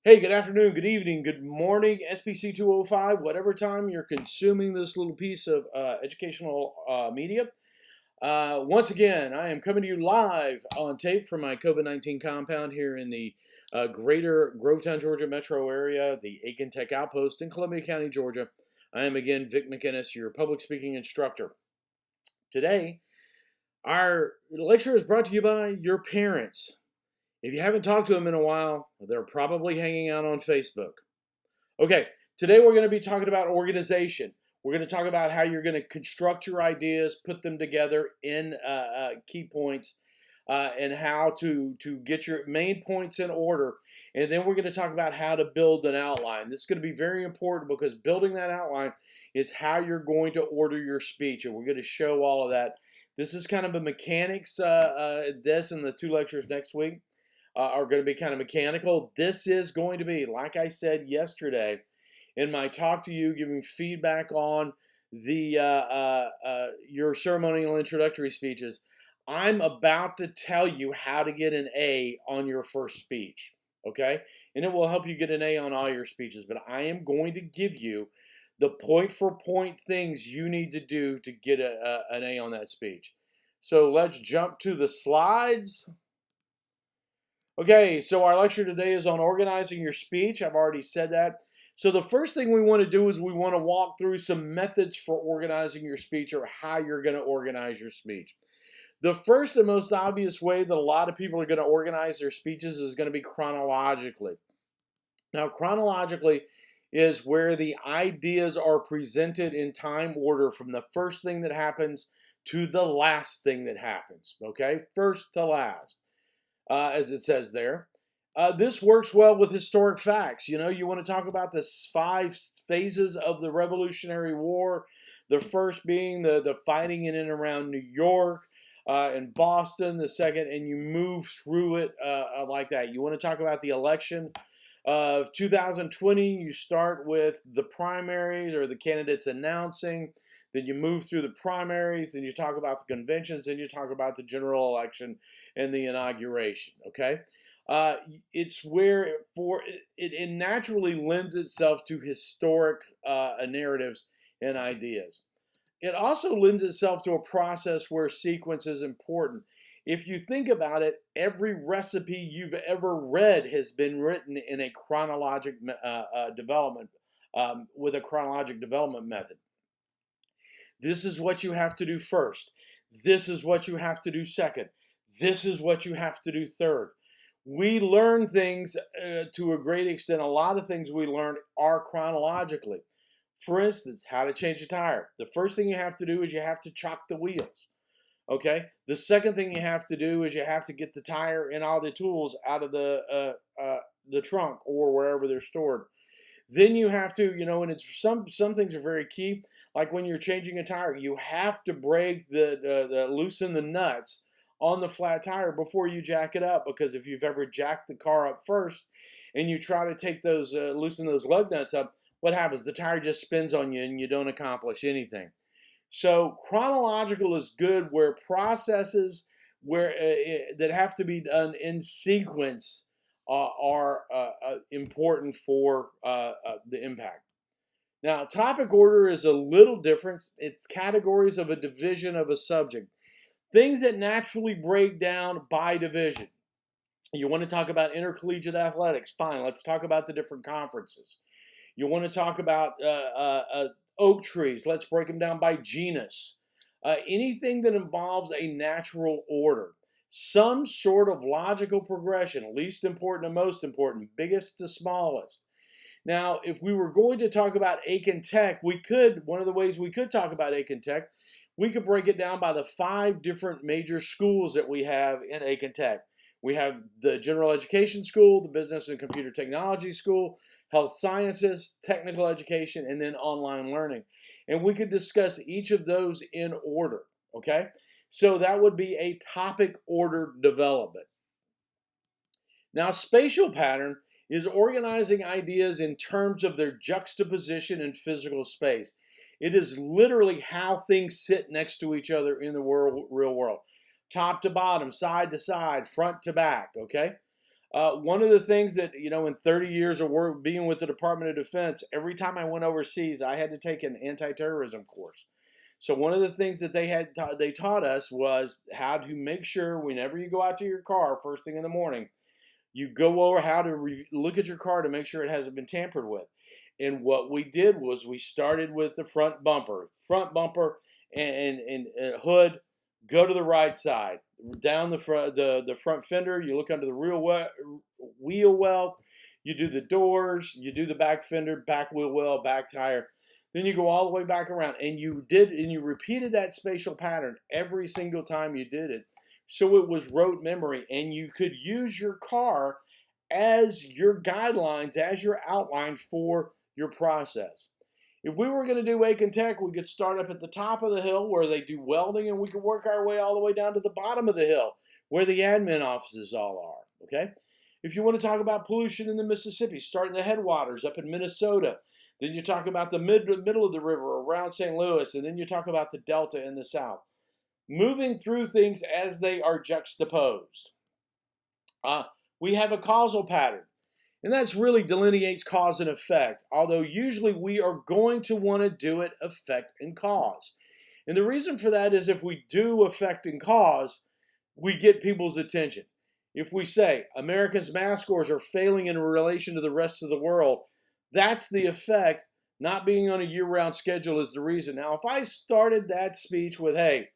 Hey, good afternoon, good evening, good morning, SPC 205, whatever time you're consuming this little piece of educational media. Once again, I am coming to you live on tape from my COVID 19 compound here in the greater Grovetown, Georgia metro area, the Aiken Tech Outpost in Columbia County, Georgia. I am again Vic McInnes, your public speaking instructor. Today, our lecture is brought to you by your parents. If you haven't talked to them in a while, they're probably hanging out on Facebook. Okay, today we're going to be talking about organization. We're going to talk about how you're going to construct your ideas, put them together in key points, and how to get your main points in order. And then we're going to talk about how to build an outline. This is going to be very important because building that outline is how you're going to order your speech, and we're going to show all of that. This is kind of a mechanics. This and the two lectures next week are going to be kind of mechanical. This is going to be, like I said yesterday in my talk to you, giving feedback on your ceremonial introductory speeches. I'm about to tell you how to get an A on your first speech, okay? And it will help you get an A on all your speeches, but I am going to give you the point for point things you need to do to get an A on that speech. So let's jump to the slides. Okay, so our lecture today is on organizing your speech. I've already said that. So the first thing we want to do is we want to walk through some methods for organizing your speech or how you're going to organize your speech. The first and most obvious way that a lot of people are going to organize their speeches is going to be chronologically. Now, chronologically is where the ideas are presented in time order from the first thing that happens to the last thing that happens, okay? First to last, as it says there. This works well with historic facts. You know, you want to talk about the 5 phases of the Revolutionary War. The first being the fighting in and around New York and Boston. The second, and you move through it like that. You want to talk about the election of 2020. You start with the primaries or the candidates announcing. Then you move through the primaries. Then you talk about the conventions. Then you talk about the general election and the inauguration. Okay. It's where it naturally lends itself to historic narratives and ideas. It also lends itself to a process where sequence is important. If you think about it, every recipe you've ever read has been written in a chronologic development with a chronologic development method. This is what you have to do first. This is what you have to do second. This is what you have to do third. We learn things to a great extent. A lot of things we learn are chronologically. For instance, how to change a tire. The first thing you have to do is you have to chock the wheels. Okay. The second thing you have to do is you have to get the tire and all the tools out of the trunk or wherever they're stored. Then you have to, and it's some things are very key. Like when you're changing a tire, you have to break the loosen the nuts on the flat tire before you jack it up. Because if you've ever jacked the car up first and you try to take those loosen those lug nuts up, what happens? The tire just spins on you and you don't accomplish anything. So chronological is good where processes where that have to be done in sequence are important for the impact. Now, topic order is a little different. It's categories of a division of a subject. Things that naturally break down by division. You want to talk about intercollegiate athletics? Fine, let's talk about the different conferences. You want to talk about oak trees? Let's break them down by genus. Anything that involves a natural order, some sort of logical progression, least important to most important, biggest to smallest. Now, if we were going to talk about Aiken Tech, one of the ways we could talk about Aiken Tech, we could break it down by the 5 different major schools that we have in Aiken Tech. We have the General Education School, the Business and Computer Technology School, Health Sciences, Technical Education, and then Online Learning. And we could discuss each of those in order, okay? So that would be a topic order development. Now, spatial pattern is organizing ideas in terms of their juxtaposition in physical space. It is literally how things sit next to each other in the real world. Top to bottom, side to side, front to back, okay? One of the things that, in 30 years of work being with the Department of Defense, every time I went overseas, I had to take an anti-terrorism course. So one of the things that they taught us was how to make sure whenever you go out to your car first thing in the morning, you go over how to look at your car to make sure it hasn't been tampered with. And what we did was we started with the front bumper and hood. Go to the right side, down the front fender. You look under the wheel well. You do the doors. You do the back fender, back wheel well, back tire. Then you go all the way back around, and you repeated that spatial pattern every single time you did it. So it was rote memory, and you could use your car as your guidelines, as your outline for your process. If we were going to do Aiken Tech, we could start up at the top of the hill where they do welding, and we could work our way all the way down to the bottom of the hill where the admin offices all are. Okay? If you want to talk about pollution in the Mississippi, start in the headwaters up in Minnesota. Then you talk about the middle of the river around St. Louis, and then you talk about the Delta in the South. Moving through things as they are juxtaposed. We have a causal pattern, and that's really delineates cause and effect, although usually we are going to want to do it effect and cause. And the reason for that is if we do effect and cause, we get people's attention. If we say Americans' math scores are failing in relation to the rest of the world, that's the effect. Not being on a year-round schedule is the reason. Now, if I started that speech with, hey,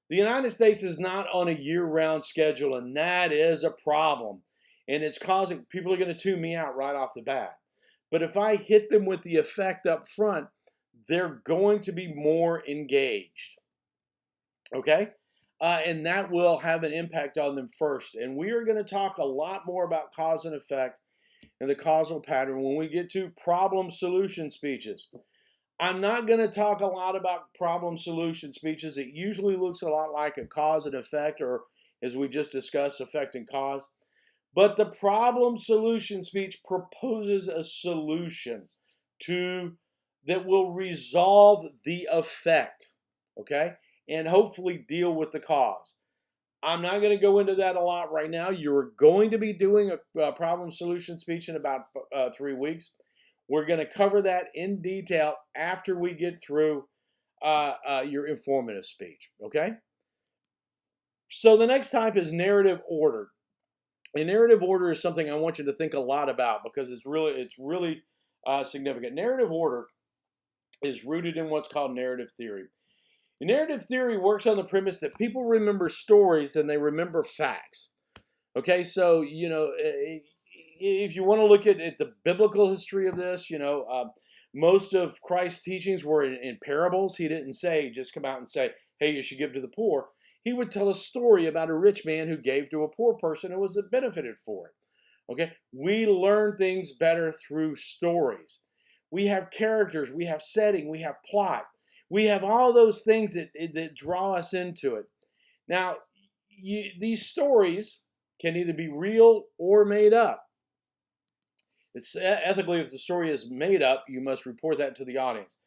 the United States is not on a year-round schedule, and that is a problem. And it's causing, people are going to tune me out right off the bat. But if I hit them with the effect up front, they're going to be more engaged. Okay? And that will have an impact on them first. And we are going to talk a lot more about cause and effect and the causal pattern when we get to problem solution speeches. I'm not going to talk a lot about problem solution speeches. It usually looks a lot like a cause and effect, or as we just discussed, effect and cause. But the problem solution speech proposes a solution that will resolve the effect, okay, and hopefully deal with the cause. I'm not going to go into that a lot right now. You're going to be doing a problem solution speech in about 3 weeks. We're going to cover that in detail after we get through your informative speech, okay? So the next type is narrative order. And narrative order is something I want you to think a lot about because it's really significant. Narrative order is rooted in what's called narrative theory. And narrative theory works on the premise that people remember stories and they remember facts. Okay, so, if you want to look at the biblical history of this, most of Christ's teachings were in parables. He didn't just come out and say, hey, you should give to the poor. He would tell a story about a rich man who gave to a poor person who was benefited for it. Okay, we learn things better through stories. We have characters, we have setting, we have plot. We have all those things that draw us into it. Now, these stories can either be real or made up. It's ethically, if the story is made up, you must report that to the audience.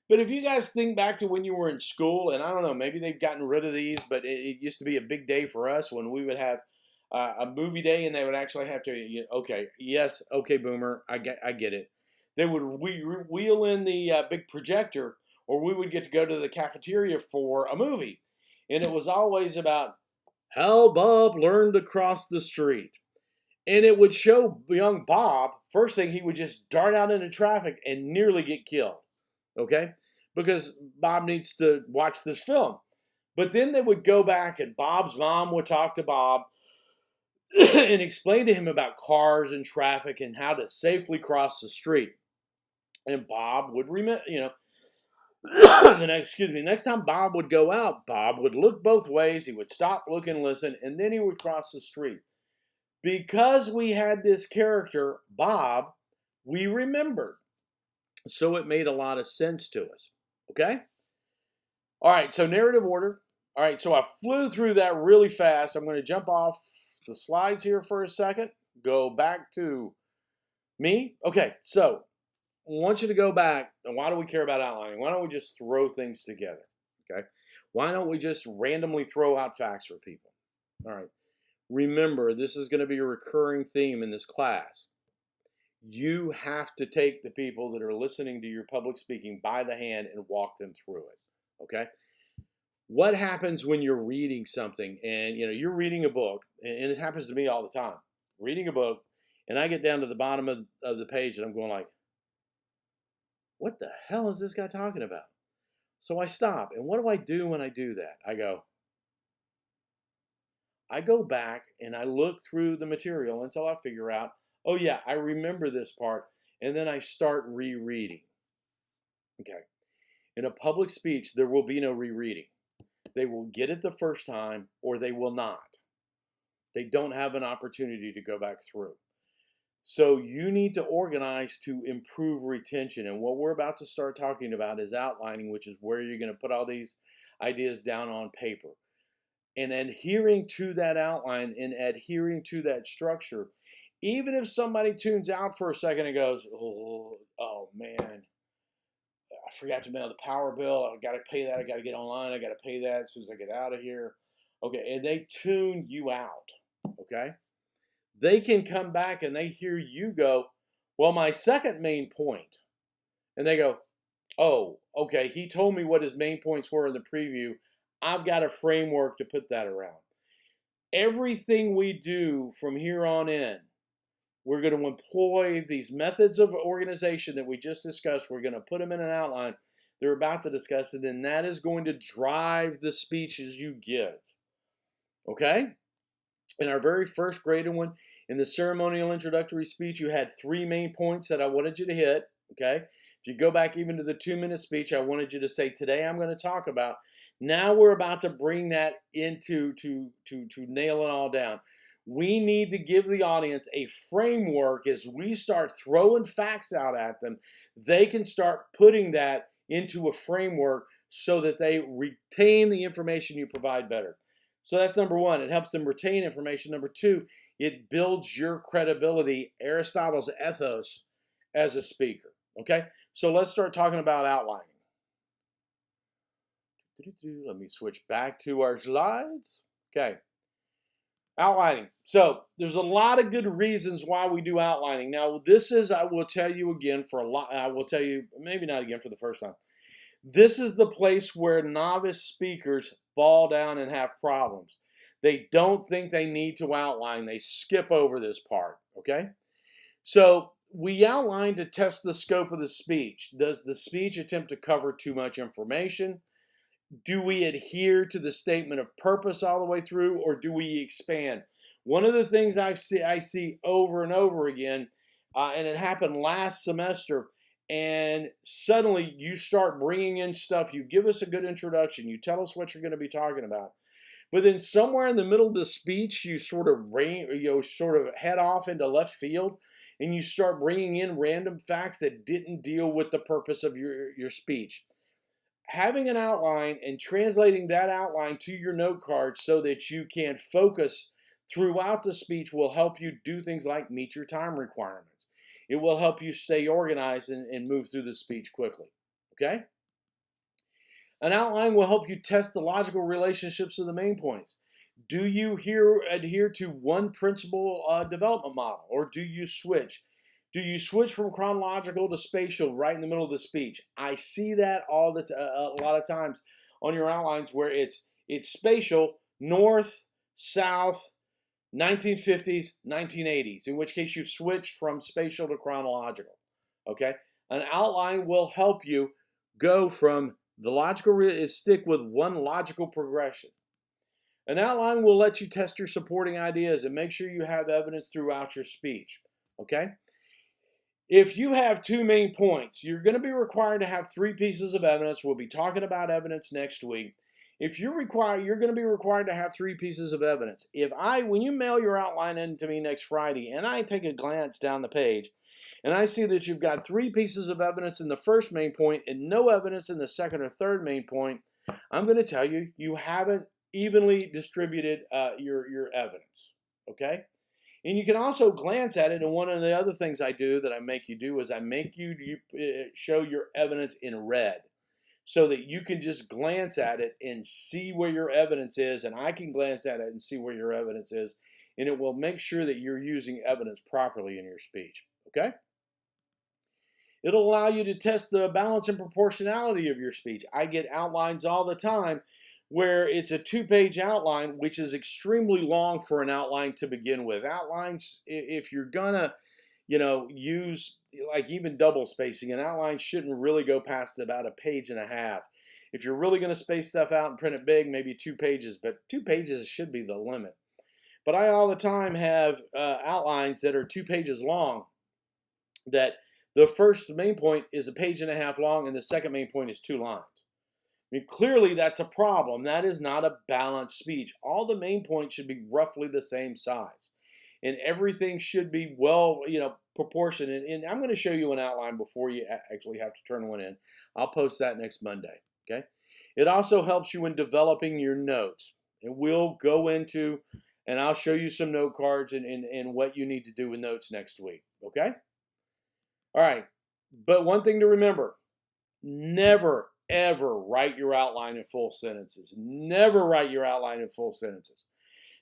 But if you guys think back to when you were in school, and I don't know, maybe they've gotten rid of these, but it used to be a big day for us when we would have a movie day, and they would actually have to, okay, Boomer, I get it. They would wheel in the big projector, or we would get to go to the cafeteria for a movie. And it was always about how Bob learned to cross the street. And it would show young Bob, first thing, he would just dart out into traffic and nearly get killed. Okay? Because Bob needs to watch this film. But then they would go back and Bob's mom would talk to Bob and explain to him about cars and traffic and how to safely cross the street. And Bob would remember, next time Bob would go out, Bob would look both ways. He would stop, look, and listen, and then he would cross the street. Because we had this character, Bob, we remembered. So it made a lot of sense to us. Okay? All right, so narrative order. All right, so I flew through that really fast. I'm going to jump off the slides here for a second. Go back to me. Okay, so I want you to go back. And why do we care about outlining? Why don't we just throw things together? Okay? Why don't we just randomly throw out facts for people? All right. Remember, this is going to be a recurring theme in this class. You have to take the people that are listening to your public speaking by the hand and walk them through it. Okay? What happens when you're reading something and you're reading a book, and it happens to me all the time. Reading a book, and I get down to the bottom of the page and I'm going like, what the hell is this guy talking about? So I stop. And what do I do when I do that? I go back and I look through the material until I figure out, oh yeah, I remember this part. And then I start rereading. Okay. In a public speech, there will be no rereading. They will get it the first time or they will not. They don't have an opportunity to go back through. So you need to organize to improve retention. And what we're about to start talking about is outlining, which is where you're going to put all these ideas down on paper. And adhering to that outline and adhering to that structure, even if somebody tunes out for a second and goes, oh man, I forgot to mail the power bill. I got to pay that. I got to get online. I got to pay that as soon as I get out of here. Okay. And they tune you out. Okay. They can come back and they hear you go, well, my second main point. And they go, oh, okay. He told me what his main points were in the preview. I've got a framework to put that around. Everything we do from here on in, we're going to employ these methods of organization that we just discussed. We're going to put them in an outline they're about to discuss, and then that is going to drive the speeches you give. Okay? In our very first graded one, in the ceremonial introductory speech, you had 3 main points that I wanted you to hit. Okay? If you go back even to the 2-minute speech, I wanted you to say, today I'm going to talk about. Now we're about to bring that into to nail it all down. We need to give the audience a framework as we start throwing facts out at them. They can start putting that into a framework so that they retain the information you provide better. So that's number 1. It helps them retain information. Number 2, it builds your credibility, Aristotle's ethos, as a speaker. Okay? So let's start talking about outlining. Let me switch back to our slides. Okay. Outlining. So there's a lot of good reasons why we do outlining. Now, this is, I will tell you again for a lot, I will tell you, maybe not again for the first time. This is the place where novice speakers fall down and have problems. They don't think they need to outline. They skip over this part. Okay. So we outline to test the scope of the speech. Does the speech attempt to cover too much information? Do we adhere to the statement of purpose all the way through, or do we expand? One of the things I see over and over again, and it happened last semester, and suddenly you start bringing in stuff. You give us a good introduction. You tell us what you're going to be talking about. But then somewhere in the middle of the speech, you sort of head off into left field, and you start bringing in random facts that didn't deal with the purpose of your speech. Having an outline and translating that outline to your note card so that you can focus throughout the speech will help you do things like meet your time requirements. It will help you stay organized and move through the speech quickly. Okay? An outline will help you test the logical relationships of the main points. Do you adhere to one principal development model, or do you switch? Do you switch from chronological to spatial right in the middle of the speech? I see that a lot of times on your outlines where it's spatial, north, south, 1950s, 1980s, in which case you've switched from spatial to chronological. Okay? An outline will help you go from the logical, stick with one logical progression. An outline will let you test your supporting ideas and make sure you have evidence throughout your speech. Okay? If you have 2 main points, you're going to be required to have 3 pieces of evidence. We'll be talking about evidence next week. If you're going to be required to have 3 pieces of evidence. When you mail your outline in to me next Friday, and I take a glance down the page, and I see that you've got 3 pieces of evidence in the first main point and no evidence in the second or third main point, I'm going to tell you you haven't evenly distributed your evidence. Okay? And you can also glance at it, and one of the other things I do that I make you do is I make you show your evidence in red so that you can just glance at it and see where your evidence is, and I can glance at it and see where your evidence is, and it will make sure that you're using evidence properly in your speech. Okay? It'll allow you to test the balance and proportionality of your speech. I get outlines all the time where it's a 2-page outline, which is extremely long for an outline to begin with. Outlines, if you're gonna, use like even double spacing, an outline shouldn't really go past about a page and a half. If you're really gonna space stuff out and print it big, maybe 2 pages, but 2 pages should be the limit. But I all the time have outlines that are 2 pages long, that the first main point is a page and a half long and the second main point is 2 lines. I mean, clearly that's a problem. That is not a balanced speech. All the main points should be roughly the same size. And everything should be well, proportioned. And I'm going to show you an outline before you actually have to turn one in. I'll post that next Monday, okay? It also helps you in developing your notes. And we'll go into, and I'll show you some note cards and what you need to do with notes next week, okay? All right, but one thing to remember, never, ever write your outline in full sentences. Never write your outline in full sentences.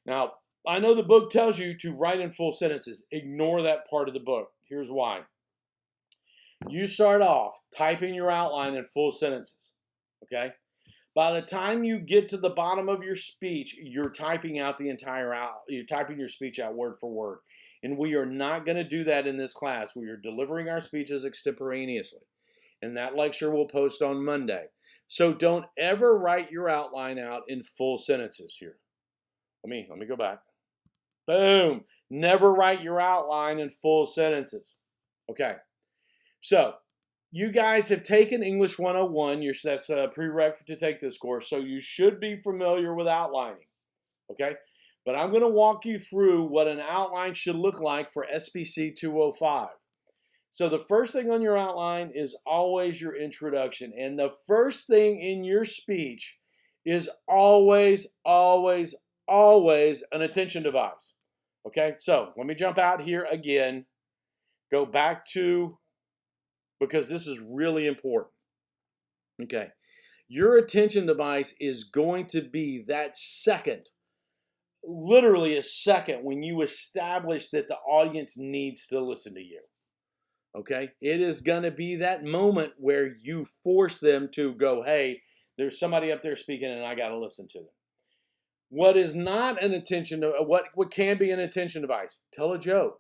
Now, I know the book tells you to write in full sentences. Ignore that part of the book. Here's why. You start off typing your outline in full sentences, okay? By the time you get to the bottom of your speech, you're typing out you're typing your speech out word for word. And we are not going to do that in this class. We are delivering our speeches extemporaneously. And that lecture will post on Monday. So don't ever write your outline out in full sentences here. Let me go back. Boom. Never write your outline in full sentences. Okay. So you guys have taken English 101. That's a prereq to take this course. So you should be familiar with outlining. Okay. But I'm going to walk you through what an outline should look like for SPC 205. So the first thing on your outline is always your introduction. And the first thing in your speech is always, always, always an attention device. Okay, so let me jump out here again. Go back to, because this is really important. Okay, your attention device is going to be that second, literally a second, when you establish that the audience needs to listen to you. Okay, it is going to be that moment where you force them to go, hey, there's somebody up there speaking and I got to listen to them. What is not an attention, what can be an attention device? Tell a joke.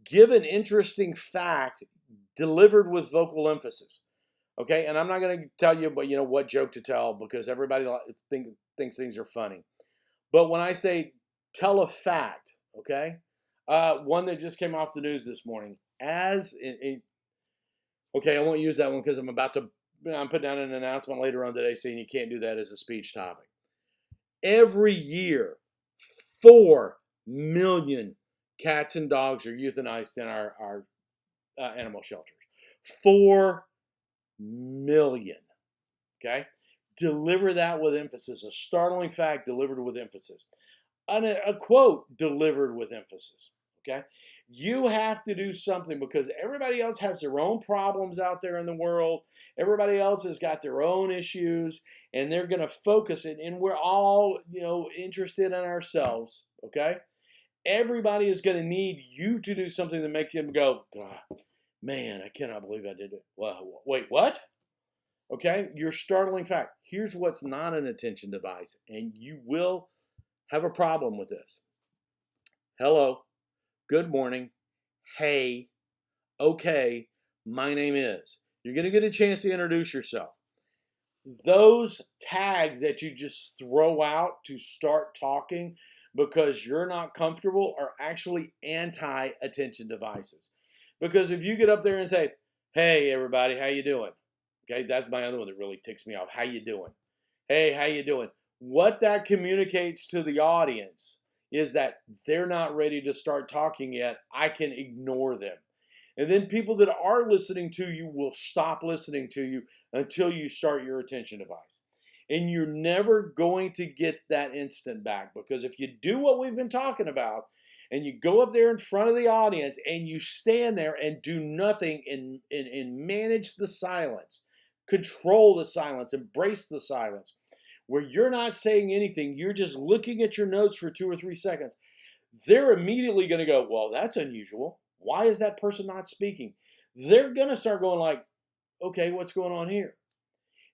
Give an interesting fact delivered with vocal emphasis. Okay, and I'm not going to tell you, what joke to tell, because everybody thinks things are funny. But when I say tell a fact, okay, one that just came off the news this morning. Okay, I won't use that one because I'm putting down an announcement later on today saying you can't do that as a speech topic. Every year, 4 million cats and dogs are euthanized in our animal shelters. 4 million. Okay? Deliver that with emphasis. A startling fact delivered with emphasis. A quote delivered with emphasis. Okay? You have to do something because everybody else has their own problems out there in the world. Everybody else has got their own issues, and they're going to focus it. And we're all, interested in ourselves. Okay? Everybody is going to need you to do something to make them go, God, man, I cannot believe I did it. Well, wait, what? Okay? Your startling fact. Here's what's not an attention device, and you will have a problem with this. Hello. Good morning. Hey. Okay. My name is. You're going to get a chance to introduce yourself. Those tags that you just throw out to start talking because you're not comfortable are actually anti-attention devices. Because if you get up there and say, hey, everybody, how you doing? Okay, that's my other one that really ticks me off. How you doing? Hey, how you doing? What that communicates to the audience is that they're not ready to start talking yet. I can ignore them. And then people that are listening to you will stop listening to you until you start your attention device. And you're never going to get that instant back, because if you do what we've been talking about and you go up there in front of the audience and you stand there and do nothing and manage the silence, control the silence, embrace the silence, where you're not saying anything, you're just looking at your notes for 2 or 3 seconds, they're immediately going to go, well, that's unusual. Why is that person not speaking? They're going to start going like, okay, what's going on here?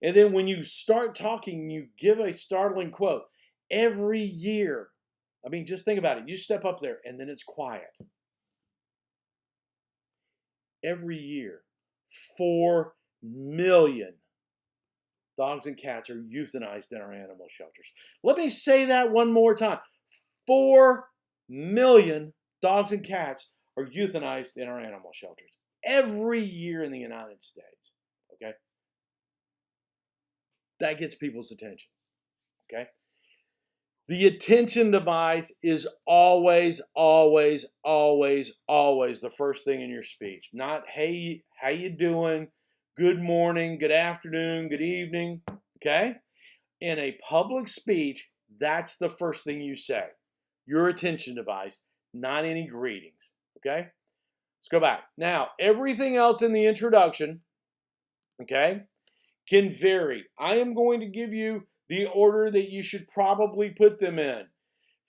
And then when you start talking, you give a startling quote. Every year, I mean, just think about it. You step up there and then it's quiet. Every year, 4 million dogs and cats are euthanized in our animal shelters. Let me say that one more time. 4 million dogs and cats are euthanized in our animal shelters every year in the United States. Okay? That gets people's attention. Okay? The attention device is always, always, always, always the first thing in your speech. Not, hey, how you doing? Good morning, good afternoon, good evening. Okay? In a public speech, that's the first thing you say. Your attention device, not any greetings. Okay? Let's go back. Now, everything else in the introduction, okay, can vary. I am going to give you the order that you should probably put them in.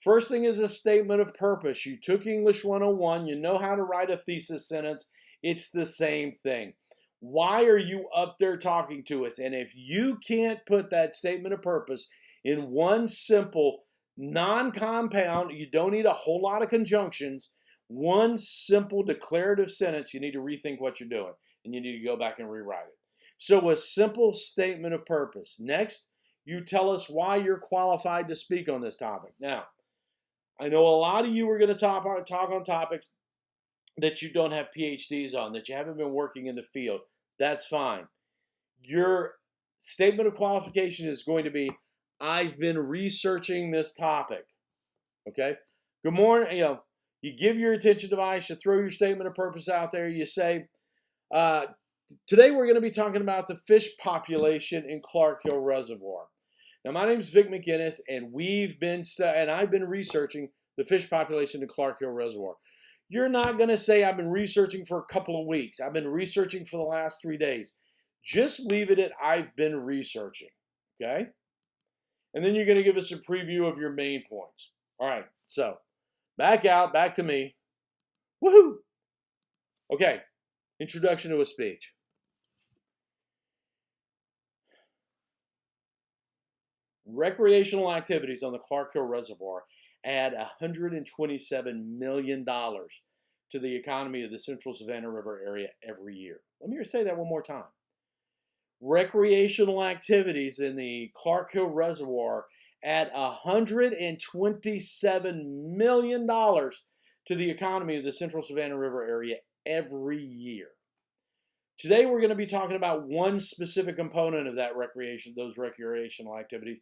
First thing is a statement of purpose. You took English 101. You know how to write a thesis sentence. It's the same thing. Why are you up there talking to us? And if you can't put that statement of purpose in one simple, non-compound, you don't need a whole lot of conjunctions, one simple declarative sentence, you need to rethink what you're doing. And you need to go back and rewrite it. So a simple statement of purpose. Next, you tell us why you're qualified to speak on this topic. Now, I know a lot of you are going to talk on topics that you don't have PhDs on, that you haven't been working in the field. That's fine. Your statement of qualification is going to be, I've been researching this topic. Okay? Good morning. You give your attention device, you throw your statement of purpose out there, you say, today we're going to be talking about the fish population in Clark Hill Reservoir. Now, my name is Vic McInnes, and I've been researching the fish population in Clark Hill Reservoir. You're not going to say I've been researching for a couple of weeks. I've been researching for the last 3 days. Just leave it at I've been researching, okay? And then you're going to give us a preview of your main points. All right, so back to me. Woohoo! Okay, introduction to a speech. Recreational activities on the Clark Hill Reservoir add $127 million to the economy of the Central Savannah River area every year. Let me say that one more time. Recreational activities in the Clark Hill Reservoir add $127 million to the economy of the Central Savannah River area every year. Today we're going to be talking about one specific component of that those recreational activities,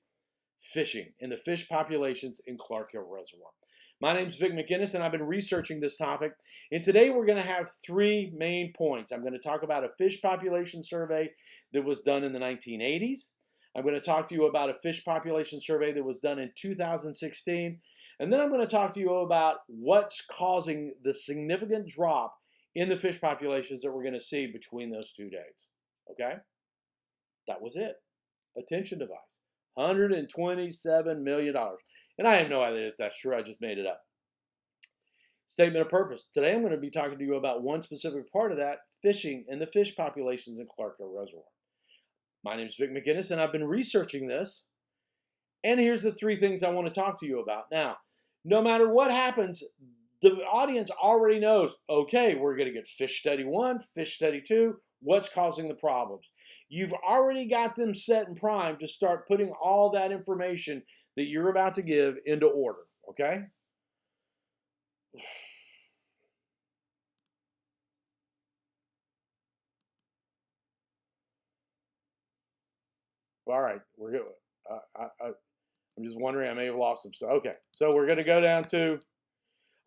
fishing and the fish populations in Clark Hill Reservoir. My name is Vic McInnes, and I've been researching this topic. And today we're going to have 3 main points. I'm going to talk about a fish population survey that was done in the 1980s. I'm going to talk to you about a fish population survey that was done in 2016. And then I'm going to talk to you about what's causing the significant drop in the fish populations that we're going to see between those 2 dates. Okay? That was it. Attention device. $127 million. And I have no idea if that's true. I just made it up. Statement of purpose. Today I'm going to be talking to you about one specific part of that, fishing and the fish populations in Clark Hill Reservoir. My name is Vic McInnes, and I've been researching this. And here's the 3 things I want to talk to you about. Now, no matter what happens, the audience already knows, okay, we're going to get fish study 1, fish study 2, what's causing the problems. You've already got them set and primed to start putting all that information that you're about to give into order, okay? All right, we're good. I'm just wondering, I may have lost some stuff. Okay, so we're going to go down to,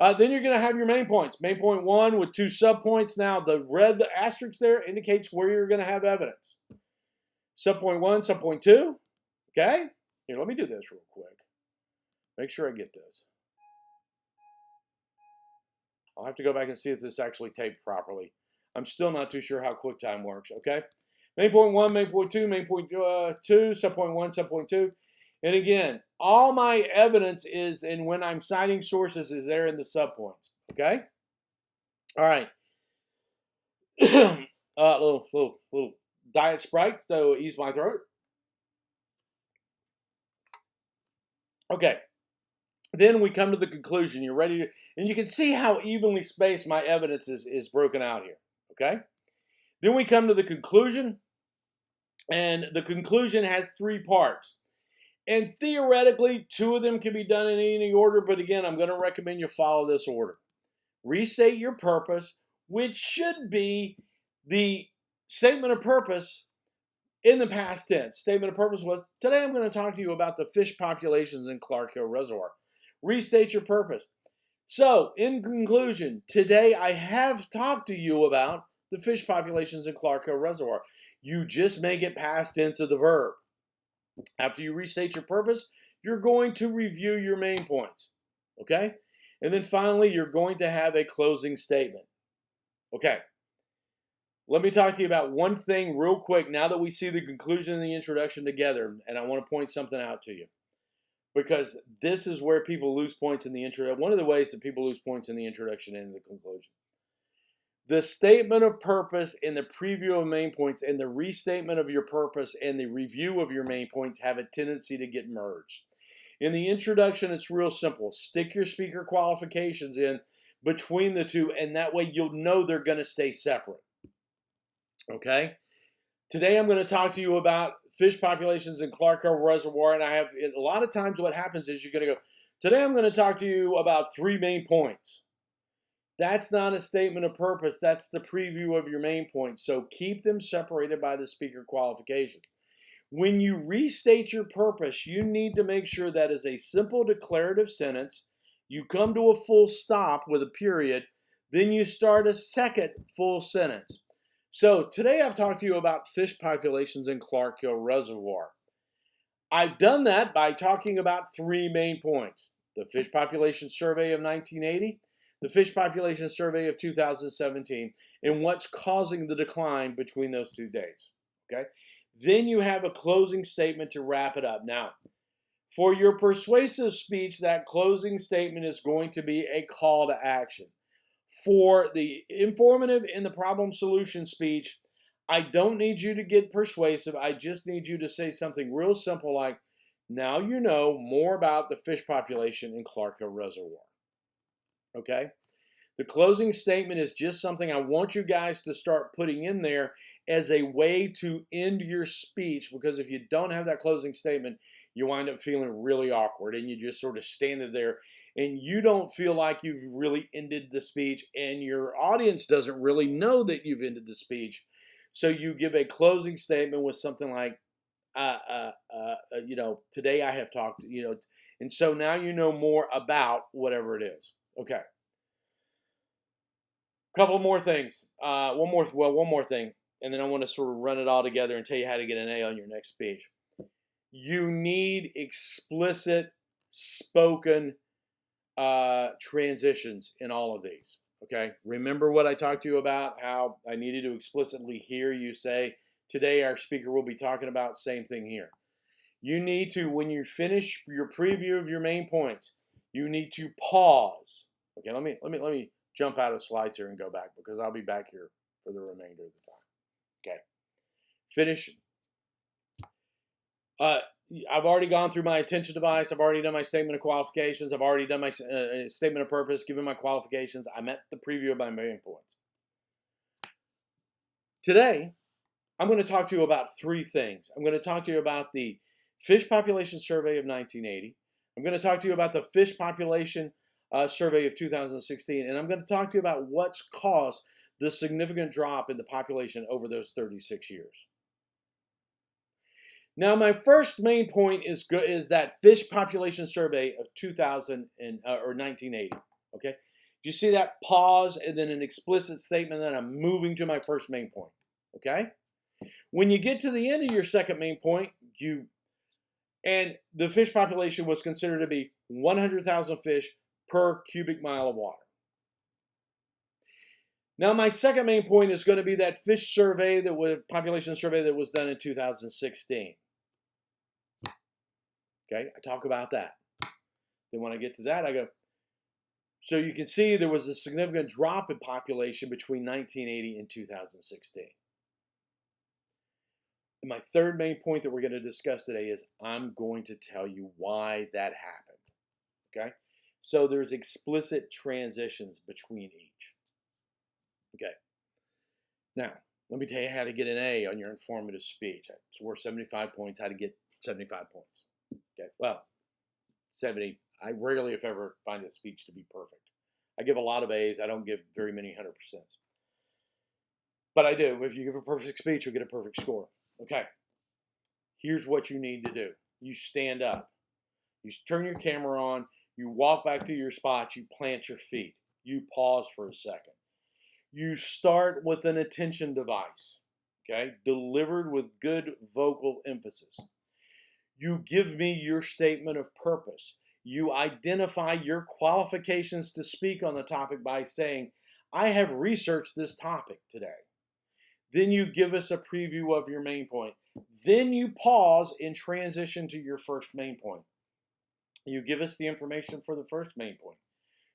then you're going to have your main points. Main point 1 with 2 subpoints. Now, the red asterisk there indicates where you're going to have evidence. Subpoint 1, subpoint 2. Okay? Here, let me do this real quick. Make sure I get this. I'll have to go back and see if this actually taped properly. I'm still not too sure how QuickTime works, okay? Main point 1, main point 2, main point 2, subpoint 1, subpoint 2. And again, all my evidence is, and when I'm citing sources, is there in the subpoints. Okay? All right. Little diet Sprite to ease my throat. Okay. Then we come to the conclusion. You're ready to, and you can see how evenly spaced my evidence is broken out here. Okay? Then we come to the conclusion, and the conclusion has 3 parts. And theoretically, 2 of them can be done in any order, but again, I'm going to recommend you follow this order. Restate your purpose, which should be the statement of purpose in the past tense. Statement of purpose was, today I'm going to talk to you about the fish populations in Clark Hill Reservoir. Restate your purpose. So, in conclusion, today I have talked to you about the fish populations in Clark Hill Reservoir. You just make it past tense of the verb. After you restate your purpose, you're going to review your main points. Okay? And then finally, you're going to have a closing statement. Okay. Let me talk to you about one thing real quick now that we see the conclusion and the introduction together, and I want to point something out to you. Because this is where people lose points in the introduction. One of the ways that people lose points in the introduction and the conclusion. The statement of purpose and the preview of main points and the restatement of your purpose and the review of your main points have a tendency to get merged. In the introduction, it's real simple. Stick your speaker qualifications in between the two, and that way you'll know they're going to stay separate. Okay? Today I'm going to talk to you about fish populations in Clark Hill Reservoir, and I have, a lot of times what happens is you're going to go, today I'm going to talk to you about 3 main points. That's not a statement of purpose. That's the preview of your main points. So keep them separated by the speaker qualification. When you restate your purpose, you need to make sure that is a simple declarative sentence. You come to a full stop with a period. Then you start a second full sentence. So today I've talked to you about fish populations in Clark Hill Reservoir. I've done that by talking about 3 main points. The Fish Population Survey of 1980, the Fish Population Survey of 2017, and what's causing the decline between those 2 dates. Okay? Then you have a closing statement to wrap it up. Now, for your persuasive speech, that closing statement is going to be a call to action. For the informative and the problem solution speech, I don't need you to get persuasive. I just need you to say something real simple like, now you know more about the fish population in Clark Hill Reservoir. Okay? The closing statement is just something I want you guys to start putting in there as a way to end your speech, because if you don't have that closing statement, you wind up feeling really awkward and you just sort of stand there and you don't feel like you've really ended the speech, and your audience doesn't really know that you've ended the speech. So you give a closing statement with something like, today I have talked, and so now you know more about whatever it is. Okay. Couple more things. One more thing, and then I want to sort of run it all together and tell you how to get an A on your next speech. You need explicit spoken transitions in all of these. Okay, remember what I talked to you about, how I needed to explicitly hear you say, today our speaker will be talking about, same thing here. You need to, when you finish your preview of your main points, you need to pause. Okay, let me jump out of slides here and go back, because I'll be back here for the remainder of the time. Okay, finish. I've already gone through my attention device. I've already done my statement of qualifications. I've already done my statement of purpose, given my qualifications. I met the preview of my main points. Today, I'm going to talk to you about 3 things. I'm going to talk to you about the Fish Population Survey of 1980. I'm going to talk to you about the Fish Population Survey of 2016. And I'm going to talk to you about what's caused the significant drop in the population over those 36 years. Now, my first main point is that Fish Population Survey of 1980. Okay, you see that pause and then an explicit statement, then I'm moving to my first main point. Okay, when you get to the end of your second main point, and the fish population was considered to be 100,000 fish per cubic mile of water. Now, my second main point is going to be that fish survey population survey that was done in 2016. Okay, I talk about that. Then when I get to that, I go, so you can see there was a significant drop in population between 1980 and 2016. And my third main point that we're going to discuss today is I'm going to tell you why that happened. Okay? So there's explicit transitions between each. Okay. Now, let me tell you how to get an A on your informative speech. It's worth 75 points, how to get 75 points. Okay. Well, 70. I rarely, if ever, find a speech to be perfect. I give a lot of A's. I don't give very many 100%. But I do. If you give a perfect speech, you'll get a perfect score. Okay. Here's what you need to do. You stand up. You turn your camera on. You walk back to your spot. You plant your feet. You pause for a second. You start with an attention device, okay, delivered with good vocal emphasis. You give me your statement of purpose. You identify your qualifications to speak on the topic by saying, I have researched this topic today. Then you give us a preview of your main point. Then you pause and transition to your first main point. You give us the information for the first main point.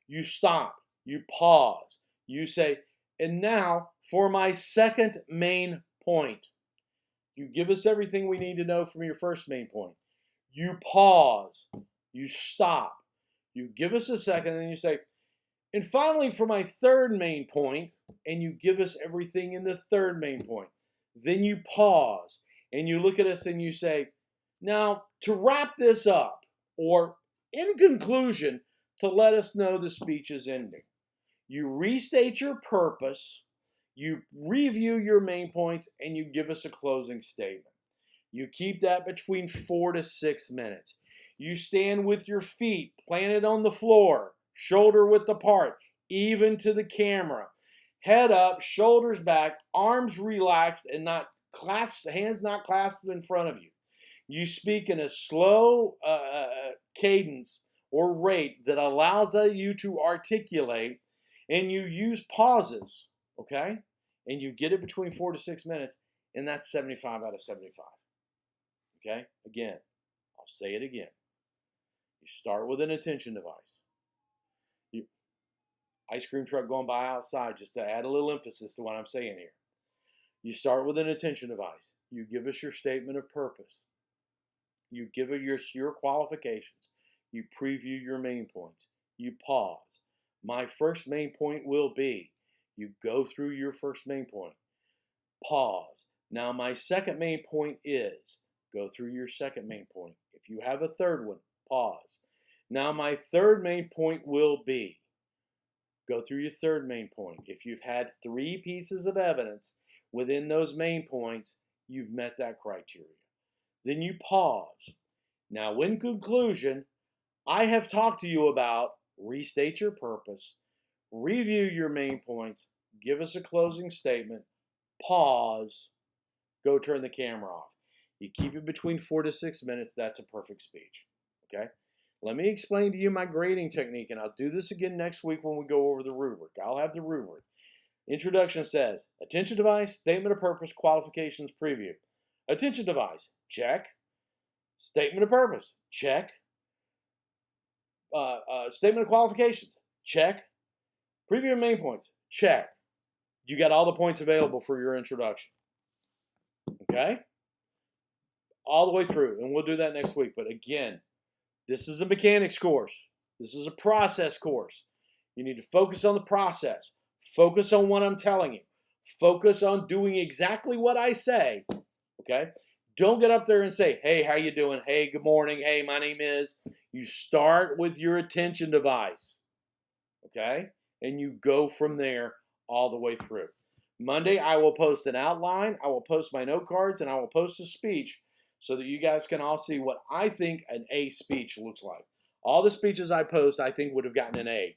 You stop. You pause. You say, and now for my second main point. You give us everything we need to know from your first main point. You pause. You stop. You give us a second, and then you say, and finally for my third main point, and you give us everything in the third main point. Then you pause, and you look at us and you say, now to wrap this up, or in conclusion, to let us know the speech is ending. You restate your purpose, you review your main points, and you give us a closing statement. You keep that between 4 to 6 minutes. You stand with your feet planted on the floor, shoulder width apart, even to the camera. Head up, shoulders back, arms relaxed, and not clasped, hands not clasped in front of you. You speak in a slow cadence or rate that allows you to articulate, and you use pauses, okay? And you get it between 4 to 6 minutes, and that's 75 out of 75. Okay? Again, I'll say it again. You start with an attention device. Ice cream truck going by outside, just to add a little emphasis to what I'm saying here. You start with an attention device. You give us your statement of purpose. You give us your qualifications. You preview your main points. You pause. My first main point will be, you go through your first main point. Pause. Now my second main point is, go through your second main point. If you have a third one, pause. Now my third main point will be, go through your third main point. If you've had 3 pieces of evidence within those main points, you've met that criteria. Then you pause. Now in conclusion, I have talked to you about restate your purpose, review your main points, give us a closing statement, pause, go turn the camera off. You keep it between 4 to 6 minutes, that's a perfect speech. Okay? Let me explain to you my grading technique, and I'll do this again next week when we go over the rubric. I'll have the rubric. Introduction says, attention device, statement of purpose, qualifications, preview. Attention device, check. Statement of purpose, check. Statement of qualifications, check. Preview and main points, check. You got all the points available for your introduction. Okay? All the way through, and we'll do that next week. But again, this is a mechanics course. This is a process course. You need to focus on the process. Focus on what I'm telling you. Focus on doing exactly what I say. Okay? Don't get up there and say, hey, how you doing? Hey, good morning. Hey, my name is. You start with your attention device. Okay? And you go from there all the way through. Monday, I will post an outline. I will post my note cards, and I will post a speech so that you guys can all see what I think an A speech looks like. All the speeches I post, I think, would have gotten an A.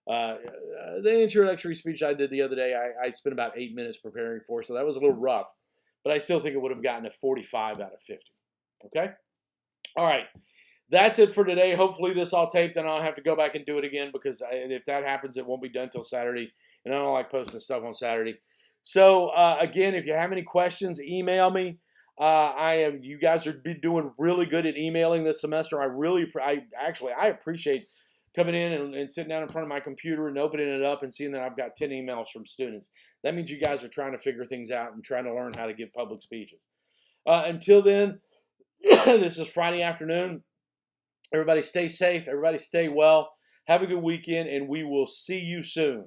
The introductory speech I did the other day, I spent about 8 minutes preparing for, so that was a little rough. But I still think it would have gotten a 45 out of 50. Okay? All right. That's it for today. Hopefully this all taped, and I'll have to go back and do it again because if that happens, it won't be done until Saturday, and I don't like posting stuff on Saturday. So, again, if you have any questions, email me. You guys are been doing really good at emailing this semester. I appreciate coming in and sitting down in front of my computer and opening it up and seeing that I've got 10 emails from students. That means you guys are trying to figure things out and trying to learn how to give public speeches. Until then, this is Friday afternoon. Everybody stay safe. Everybody stay well. Have a good weekend, and we will see you soon.